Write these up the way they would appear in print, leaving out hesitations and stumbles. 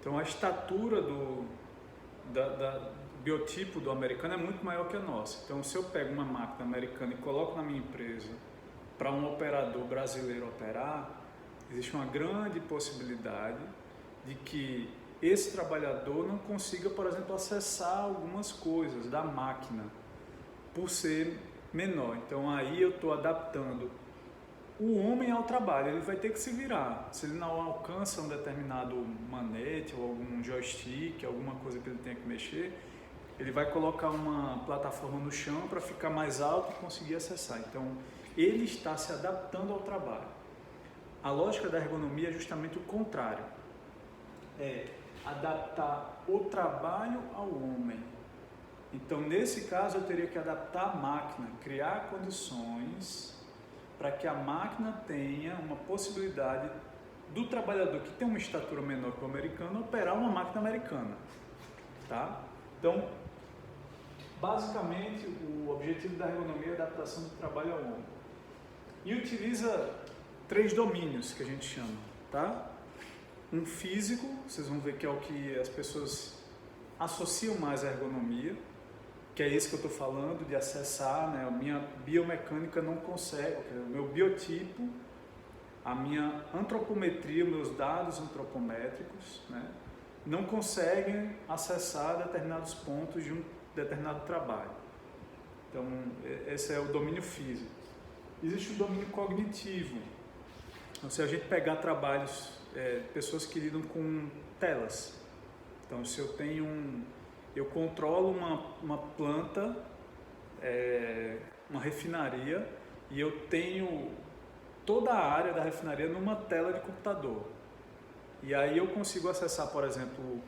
Então a estatura do biotipo do americano é muito maior que a nossa. Então se eu pego uma máquina americana e coloco na minha empresa para um operador brasileiro operar, existe uma grande possibilidade de que esse trabalhador não consiga, por exemplo, acessar algumas coisas da máquina por ser menor. Então aí eu estou adaptando o homem ao trabalho, ele vai ter que se virar. Se ele não alcança um determinado manete ou algum joystick, alguma coisa que ele tenha que mexer, ele vai colocar uma plataforma no chão para ficar mais alto e conseguir acessar. Então ele está se adaptando ao trabalho. A lógica da ergonomia é justamente o contrário. É adaptar o trabalho ao homem. Então, nesse caso, eu teria que adaptar a máquina, criar condições para que a máquina tenha uma possibilidade do trabalhador que tem uma estatura menor que o americano operar uma máquina americana. Tá? Então, basicamente, o objetivo da ergonomia é a adaptação do trabalho ao homem. E utiliza 3 domínios que a gente chama, tá? Um físico, vocês vão ver que é o que as pessoas associam mais à ergonomia, que é esse que eu estou falando, de acessar, né? A minha biomecânica não consegue, o meu biotipo, a minha antropometria, meus dados antropométricos, né? Não conseguem acessar determinados pontos de um determinado trabalho. Então, esse é o domínio físico. Existe o domínio cognitivo. Então, se a gente pegar trabalhos, pessoas que lidam com telas. Então, se eu controlo uma planta, uma refinaria, e eu tenho toda a área da refinaria numa tela de computador. E aí eu consigo acessar, por exemplo,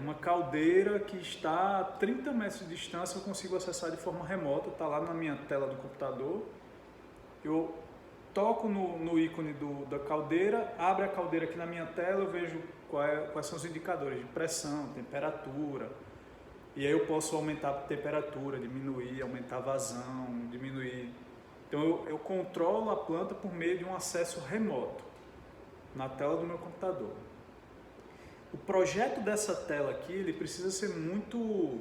uma caldeira que está a 30 metros de distância, eu consigo acessar de forma remota, está lá na minha tela do computador. Eu toco no ícone da caldeira, abre a caldeira aqui na minha tela, eu vejo quais são os indicadores de pressão, temperatura, e aí eu posso aumentar a temperatura, diminuir, aumentar a vazão, diminuir. Então eu controlo a planta por meio de um acesso remoto na tela do meu computador. O projeto dessa tela aqui, ele precisa ser muito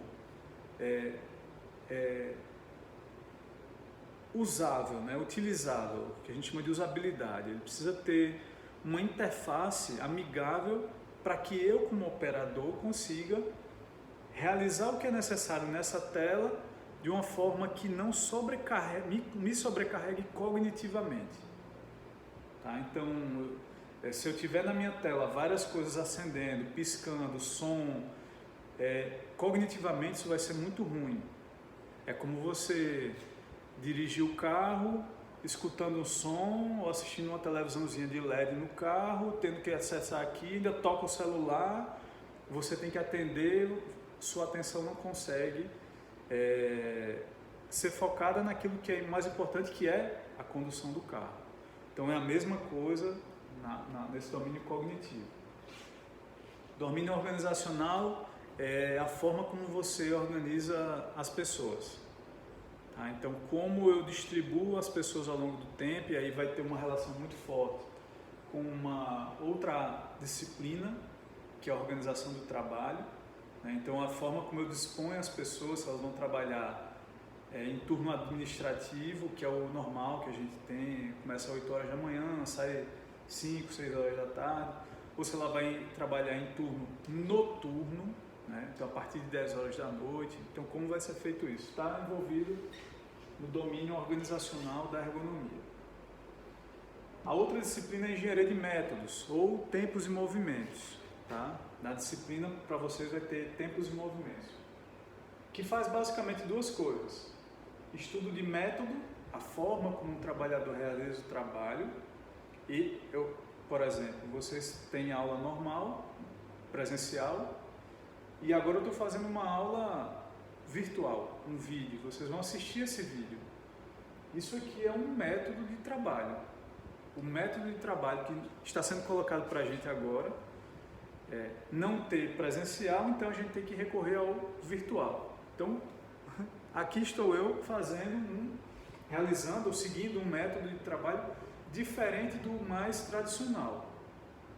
usável, né? Utilizável, que a gente chama de usabilidade. Ele precisa ter uma interface amigável para que eu, como operador, consiga realizar o que é necessário nessa tela de uma forma que não me sobrecarregue cognitivamente. Tá? Então, se eu tiver na minha tela várias coisas acendendo, piscando, som, cognitivamente isso vai ser muito ruim. É como você dirigir o carro, escutando um som ou assistindo uma televisãozinha de LED no carro, tendo que acessar aqui, ainda toca o celular, você tem que atender, sua atenção não consegue ser focada naquilo que é mais importante, que é a condução do carro. Então é a mesma coisa nesse domínio cognitivo. Domínio organizacional é a forma como você organiza as pessoas. Tá? Então, como eu distribuo as pessoas ao longo do tempo, e aí vai ter uma relação muito forte com uma outra disciplina, que é a organização do trabalho. Né? Então, a forma como eu disponho as pessoas, elas vão trabalhar em turno administrativo, que é o normal que a gente tem, começa às 8 horas da manhã, sai 5, 6 horas da tarde, ou se ela vai trabalhar em turno noturno, né? Então a partir de 10 horas da noite. Então como vai ser feito isso? Está envolvido no domínio organizacional da ergonomia. A outra disciplina é engenharia de métodos, ou tempos e movimentos. Tá? Na disciplina, para vocês, vai ter tempos e movimentos, que faz basicamente 2 coisas. Estudo de método, a forma como um trabalhador realiza o trabalho. E por exemplo, vocês têm aula normal, presencial, e agora eu estou fazendo uma aula virtual, um vídeo. Vocês vão assistir esse vídeo. Isso aqui é um método de trabalho. O método de trabalho que está sendo colocado para a gente agora é não ter presencial, então a gente tem que recorrer ao virtual. Então, aqui estou eu realizando ou seguindo um método de trabalho diferente do mais tradicional.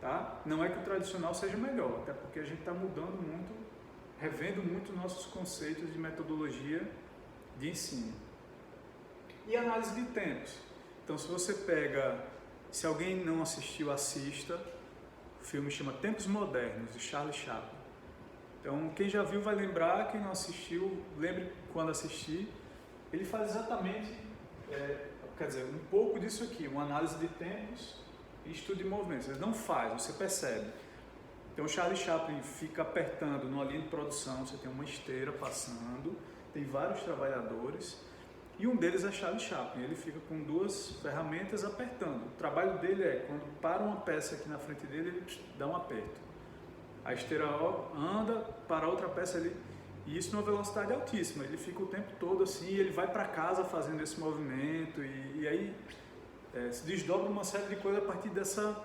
tá? Não é que o tradicional seja melhor, até porque a gente está mudando muito, revendo muito nossos conceitos de metodologia de ensino. E análise de tempos. Então, se você pega, se alguém não assistiu, assista. O filme chama Tempos Modernos, de Charlie Chaplin. Então, quem já viu vai lembrar, quem não assistiu, lembre quando assistir. Ele faz exatamente, quer dizer, um pouco disso aqui, uma análise de tempos e estudo de movimentos. Ele não faz, você percebe. Então, o Charlie Chaplin fica apertando numa linha de produção, você tem uma esteira passando, tem vários trabalhadores, e um deles é Charlie Chaplin. Ele fica com duas ferramentas apertando. O trabalho dele é, quando para uma peça aqui na frente dele, ele dá um aperto. A esteira anda, para outra peça ali, e isso numa velocidade altíssima. Ele fica o tempo todo assim, e ele vai para casa fazendo esse movimento, e aí se desdobra uma série de coisas a partir dessa...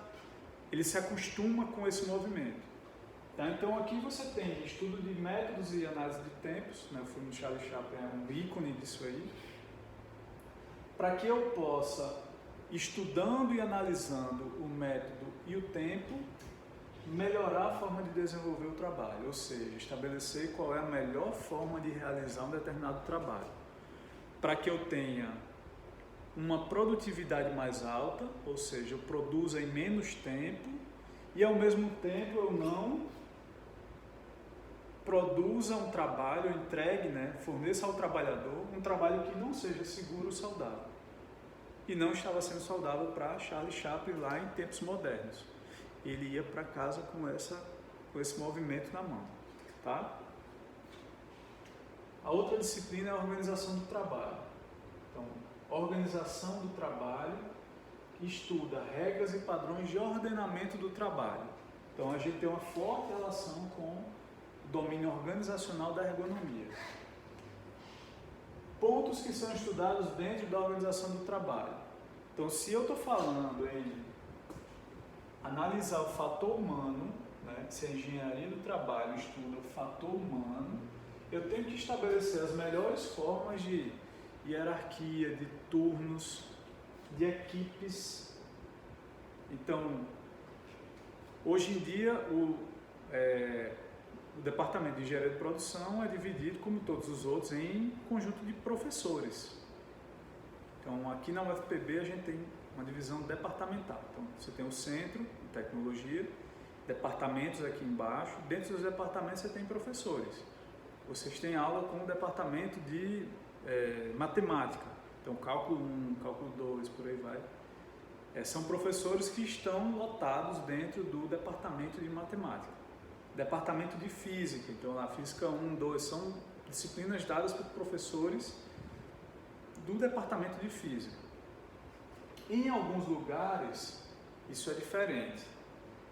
Ele se acostuma com esse movimento. Tá? Então aqui você tem estudo de métodos e análise de tempos, né? O filme de Charlie Chaplin é um ícone disso aí. Para que eu possa, estudando e analisando o método e o tempo, melhorar a forma de desenvolver o trabalho, ou seja, estabelecer qual é a melhor forma de realizar um determinado trabalho, para que eu tenha uma produtividade mais alta, ou seja, eu produza em menos tempo e ao mesmo tempo eu não produza um trabalho, entregue, forneça ao trabalhador um trabalho que não seja seguro ou saudável. E não estava sendo saudável para Charlie Chaplin lá em tempos modernos. Ele ia para casa com esse movimento na mão, tá? A outra disciplina é a organização do trabalho. Então, organização do trabalho estuda regras e padrões de ordenamento do trabalho. Então, a gente tem uma forte relação com o domínio organizacional da ergonomia. Pontos que são estudados dentro da organização do trabalho. Então, se eu estou falando em analisar o fator humano, se a engenharia do trabalho estuda o fator humano, eu tenho que estabelecer as melhores formas de hierarquia, de turnos, de equipes. Então, hoje em dia, o departamento de engenharia de produção é dividido, como todos os outros, em conjunto de professores. Então, aqui na UFPB a gente tem uma divisão departamental. Então, você tem o centro de tecnologia, departamentos aqui embaixo. Dentro dos departamentos você tem professores. Vocês têm aula com o departamento de matemática. Então, cálculo 1, cálculo 2, por aí vai. São professores que estão lotados dentro do departamento de matemática. Departamento de física. Então, lá, física 1, 2, são disciplinas dadas por professores do departamento de física. Em alguns lugares, isso é diferente.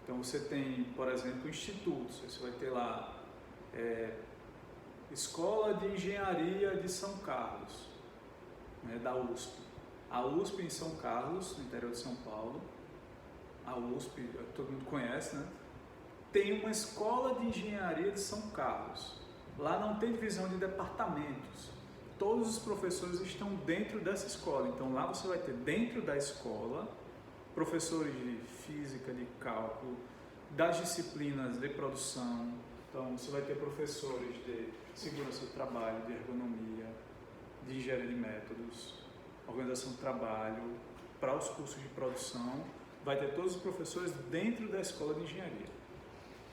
Então, você tem, por exemplo, institutos. Você vai ter lá Escola de Engenharia de São Carlos, da USP. A USP em São Carlos, no interior de São Paulo, a USP, todo mundo conhece, tem uma Escola de Engenharia de São Carlos. Lá não tem divisão de departamentos. Todos os professores estão dentro dessa escola. Então, lá você vai ter, dentro da escola, professores de física, de cálculo, das disciplinas de produção. Então, você vai ter professores de segurança do trabalho, de ergonomia, de engenharia de métodos, organização do trabalho, para os cursos de produção. Vai ter todos os professores dentro da escola de engenharia.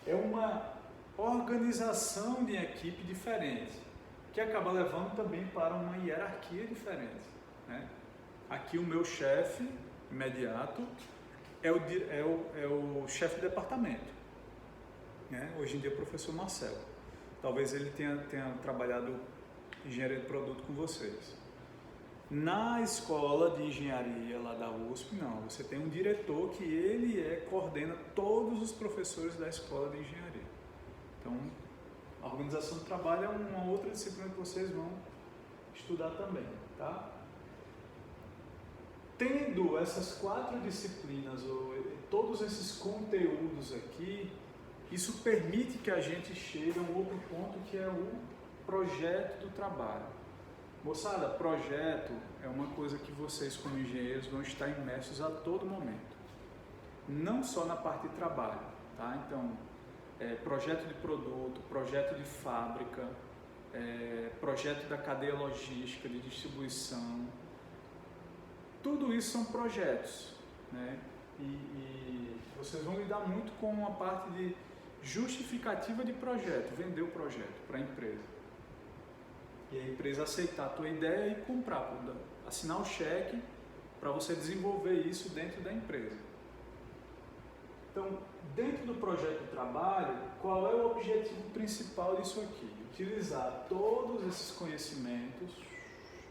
É uma organização de equipe diferente, que acaba levando também para uma hierarquia diferente. Aqui o meu chefe imediato é o chefe de departamento. Hoje em dia é o professor Marcelo. Talvez ele tenha trabalhado engenharia de produto com vocês. Na escola de engenharia lá da USP, não. Você tem um diretor que ele coordena todos os professores da escola de engenharia. Então, a organização do trabalho é uma outra disciplina que vocês vão estudar também, tá? Tendo essas 4 disciplinas, todos esses conteúdos aqui, isso permite que a gente chegue a um outro ponto que é o projeto do trabalho. Moçada, projeto é uma coisa que vocês como engenheiros vão estar imersos a todo momento. não só na parte de trabalho, tá? Então, projeto de produto, projeto de fábrica, projeto da cadeia logística, de distribuição, tudo isso são projetos, né? E vocês vão lidar muito com a parte de justificativa de projeto, vender o projeto para a empresa. E a empresa aceitar a tua ideia e comprar, assinar o cheque para você desenvolver isso dentro da empresa. Então, dentro do projeto de trabalho, qual é o objetivo principal disso aqui? Utilizar todos esses conhecimentos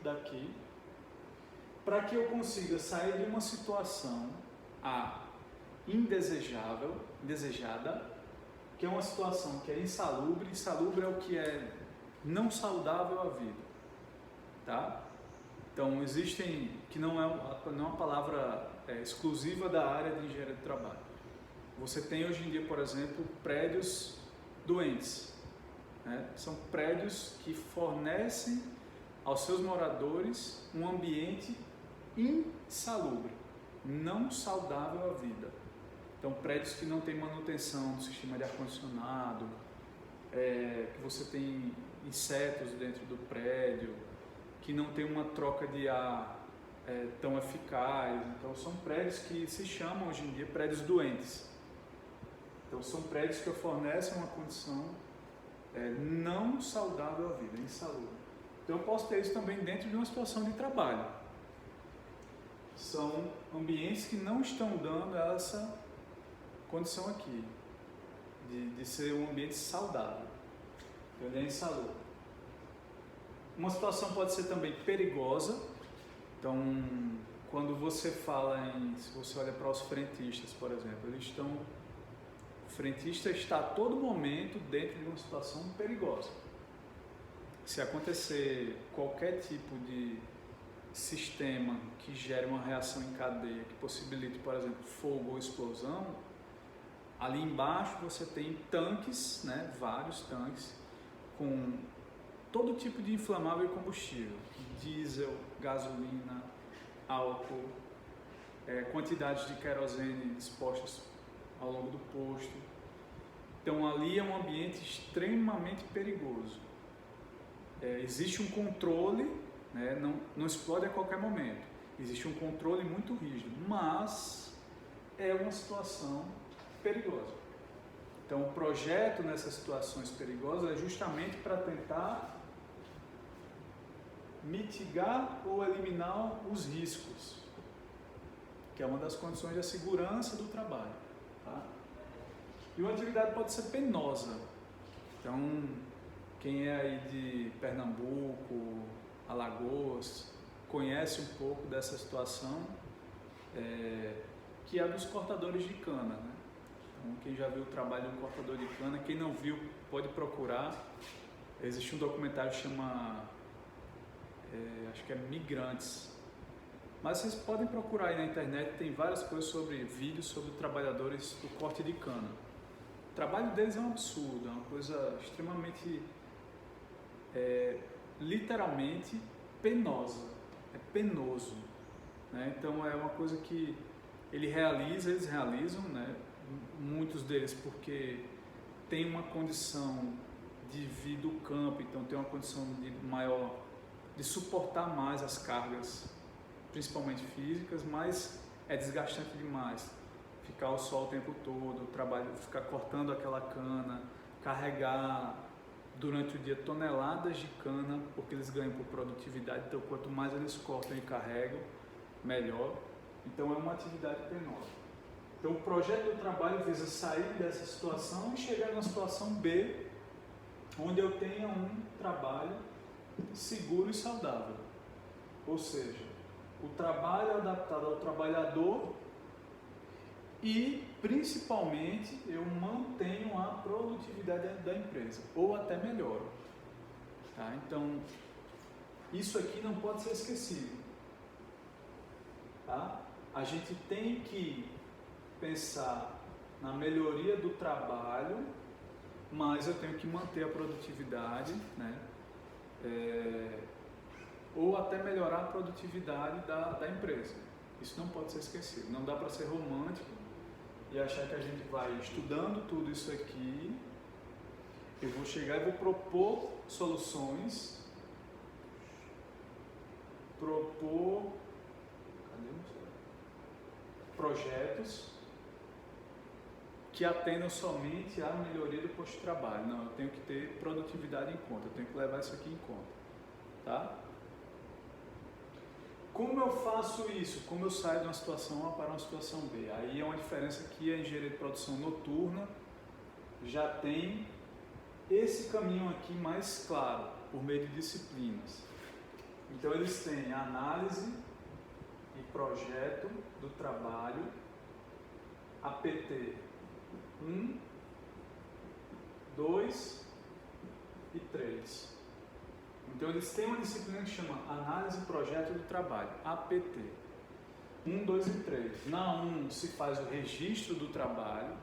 daqui para que eu consiga sair de uma situação indesejada, que é uma situação que é insalubre. Insalubre é o que é não saudável à vida, tá? Então, que não é uma palavra exclusiva da área de engenharia de trabalho. Você tem hoje em dia, por exemplo, prédios doentes, né? São prédios que fornecem aos seus moradores um ambiente insalubre, não saudável à vida. Então, prédios que não têm manutenção do sistema de ar-condicionado, que você tem insetos dentro do prédio, que não tem uma troca de ar tão eficaz. Então, são prédios que se chamam hoje em dia prédios doentes. Então, são prédios que fornecem uma condição não saudável à vida, insalubre. Então, eu posso ter isso também dentro de uma situação de trabalho. São ambientes que não estão dando essa condição aqui, de ser um ambiente saudável, ele é insalubre. Uma situação pode ser também perigosa. Então, quando você se você olha para os frentistas, por exemplo, o frentista está a todo momento dentro de uma situação perigosa. Se acontecer qualquer tipo de sistema que gere uma reação em cadeia, que possibilite, por exemplo, fogo ou explosão, ali embaixo você tem tanques, né, vários tanques, com todo tipo de inflamável e combustível, diesel, gasolina, álcool, quantidades de querosene dispostas ao longo do posto. Então ali é um ambiente extremamente perigoso. Existe um controle, né, não explode a qualquer momento, existe um controle muito rígido, mas é uma situação perigosa. Então o projeto nessas situações perigosas é justamente para tentar mitigar ou eliminar os riscos, que é uma das condições da segurança do trabalho, tá? E uma atividade pode ser penosa. Então, quem é aí de Pernambuco, Alagoas, conhece um pouco dessa situação, que é a dos cortadores de cana, né? Então, quem já viu o trabalho de um cortador de cana, quem não viu pode procurar. Existe um documentário que chama, acho que é Migrantes, mas vocês podem procurar aí na internet, tem várias coisas vídeos sobre trabalhadores do corte de cana. O trabalho deles é um absurdo, é uma coisa extremamente, literalmente penosa, é penoso, né? Então é uma coisa que eles realizam, né? Muitos deles porque tem uma condição de vida do campo, então tem uma condição maior de suportar mais as cargas, principalmente físicas, mas é desgastante demais ficar ao sol o tempo todo, ficar cortando aquela cana, carregar durante o dia toneladas de cana, porque eles ganham por produtividade, então quanto mais eles cortam e carregam, melhor. Então é uma atividade penosa. Então o projeto do trabalho visa sair dessa situação e chegar numa situação B, onde eu tenha um trabalho seguro e saudável. Ou seja, o trabalho adaptado ao trabalhador e, principalmente, eu mantenho a produtividade da empresa, ou até melhoro. Tá? Então, isso aqui não pode ser esquecido. Tá? A gente tem que pensar na melhoria do trabalho, mas eu tenho que manter a produtividade, né? Ou até melhorar a produtividade da empresa. Isso não pode ser esquecido. Não dá para ser romântico e achar que a gente vai estudando tudo isso aqui, eu vou chegar e vou propor soluções, projetos que atendam somente à melhoria do posto de trabalho. Não, eu tenho que ter produtividade em conta, eu tenho que levar isso aqui em conta, tá? Como eu faço isso? Como eu saio de uma situação A para uma situação B? Aí é uma diferença que a engenharia de produção noturna já tem esse caminho aqui mais claro, por meio de disciplinas. Então eles têm análise e projeto do trabalho, APT 1, 2 e 3. Então eles têm uma disciplina que chama Análise e Projeto do Trabalho, APT. 1, 2 e 3. Na 1 se faz o registro do trabalho.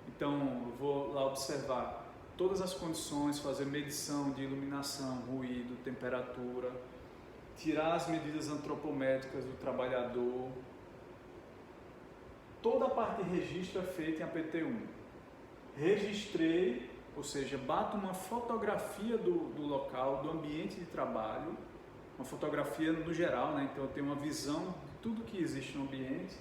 Então eu vou lá observar todas as condições, fazer medição de iluminação, ruído, temperatura, tirar as medidas antropométricas do trabalhador. Toda a parte de registro é feita em APT1. Registrei, ou seja, bato uma fotografia do local, do ambiente de trabalho, uma fotografia no geral, né? Então eu tenho uma visão de tudo que existe no ambiente.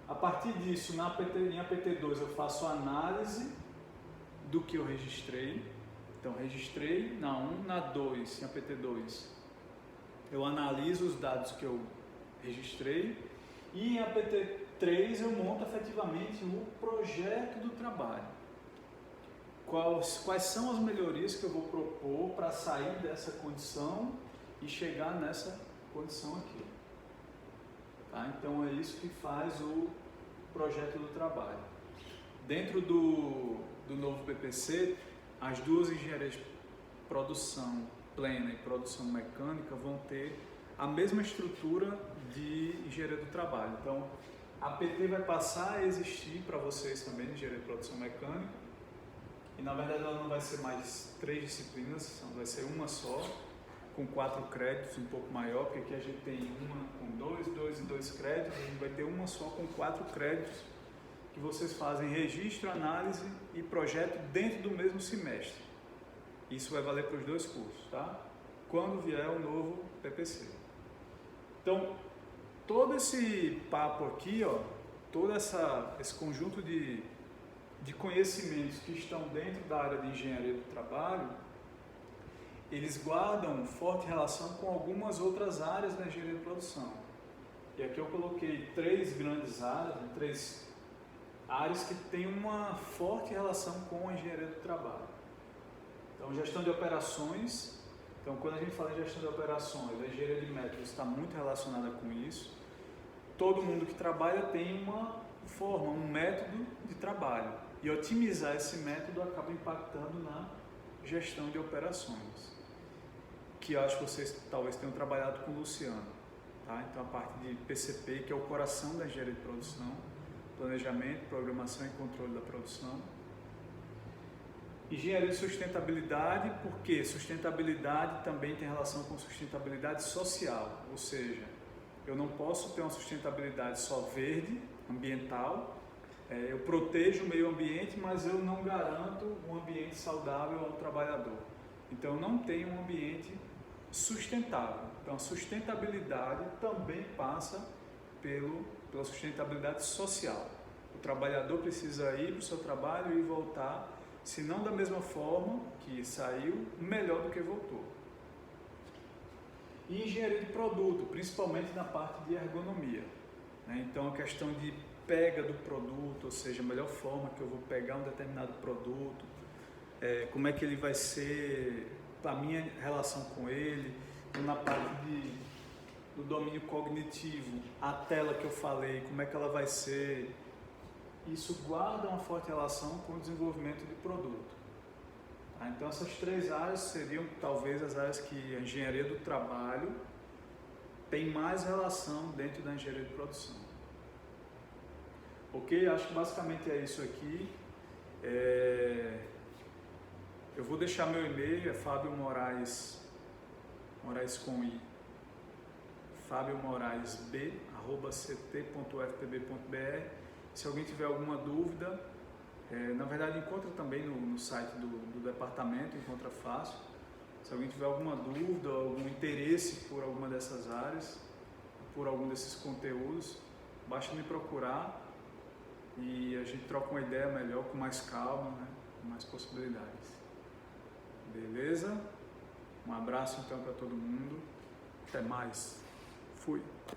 A partir disso, em APT2 eu faço a análise do que eu registrei. Então registrei na 1, na 2, em APT2 eu analiso os dados que eu registrei e em APT3 eu monto efetivamente o projeto do trabalho. Quais são as melhorias que eu vou propor para sair dessa condição e chegar nessa condição aqui. Tá? Então é isso que faz o projeto do trabalho. Dentro do novo PPC, as duas engenharias de produção plena e produção mecânica vão ter a mesma estrutura de engenharia do trabalho. Então, a PT vai passar a existir para vocês também, engenharia de produção mecânica, e na verdade ela não vai ser mais 3 disciplinas, vai ser uma só, com 4 créditos, um pouco maior, porque aqui a gente tem uma com 2 e 2 créditos, a gente vai ter uma só com 4 créditos, que vocês fazem registro, análise e projeto dentro do mesmo semestre. Isso vai valer para os 2 cursos, tá? Quando vier o novo PPC. Então, todo esse papo aqui, ó, todo esse conjunto de conhecimentos que estão dentro da área de engenharia do trabalho, eles guardam forte relação com algumas outras áreas da engenharia de produção. E aqui eu coloquei 3 grandes áreas, 3 áreas que têm uma forte relação com a engenharia do trabalho. Então, gestão de operações. Então, quando a gente fala em gestão de operações, a engenharia de métodos está muito relacionada com isso. Todo mundo que trabalha tem uma forma, um método de trabalho. E otimizar esse método acaba impactando na gestão de operações, que eu acho que vocês talvez tenham trabalhado com o Luciano. Tá? Então, a parte de PCP, que é o coração da engenharia de produção, planejamento, programação e controle da produção. Engenharia de sustentabilidade, porque sustentabilidade também tem relação com sustentabilidade social, ou seja, eu não posso ter uma sustentabilidade só verde, ambiental, eu protejo o meio ambiente, mas eu não garanto um ambiente saudável ao trabalhador. Então eu não tenho um ambiente sustentável. Então a sustentabilidade também passa pela sustentabilidade social. O trabalhador precisa ir para o seu trabalho e voltar, se não da mesma forma que saiu, melhor do que voltou. E engenharia de produto, principalmente na parte de ergonomia. Né? Então a questão de pega do produto, ou seja, a melhor forma que eu vou pegar um determinado produto, como é que ele vai ser, a minha relação com ele, na parte do domínio cognitivo, a tela que eu falei, como é que ela vai ser. Isso guarda uma forte relação com o desenvolvimento de produto. Tá? Então essas 3 áreas seriam talvez as áreas que a engenharia do trabalho tem mais relação dentro da engenharia de produção. Ok? Acho que basicamente é isso aqui. Eu vou deixar meu e-mail, é Fábio Moraes com i, fabiomoraesb@ct.ftb.br. Se alguém tiver alguma dúvida, na verdade encontra também no site do departamento, encontra fácil. Se alguém tiver alguma dúvida, algum interesse por alguma dessas áreas, por algum desses conteúdos, basta me procurar e a gente troca uma ideia melhor, com mais calma, né? Com mais possibilidades. Beleza? Um abraço então para todo mundo. Até mais. Fui.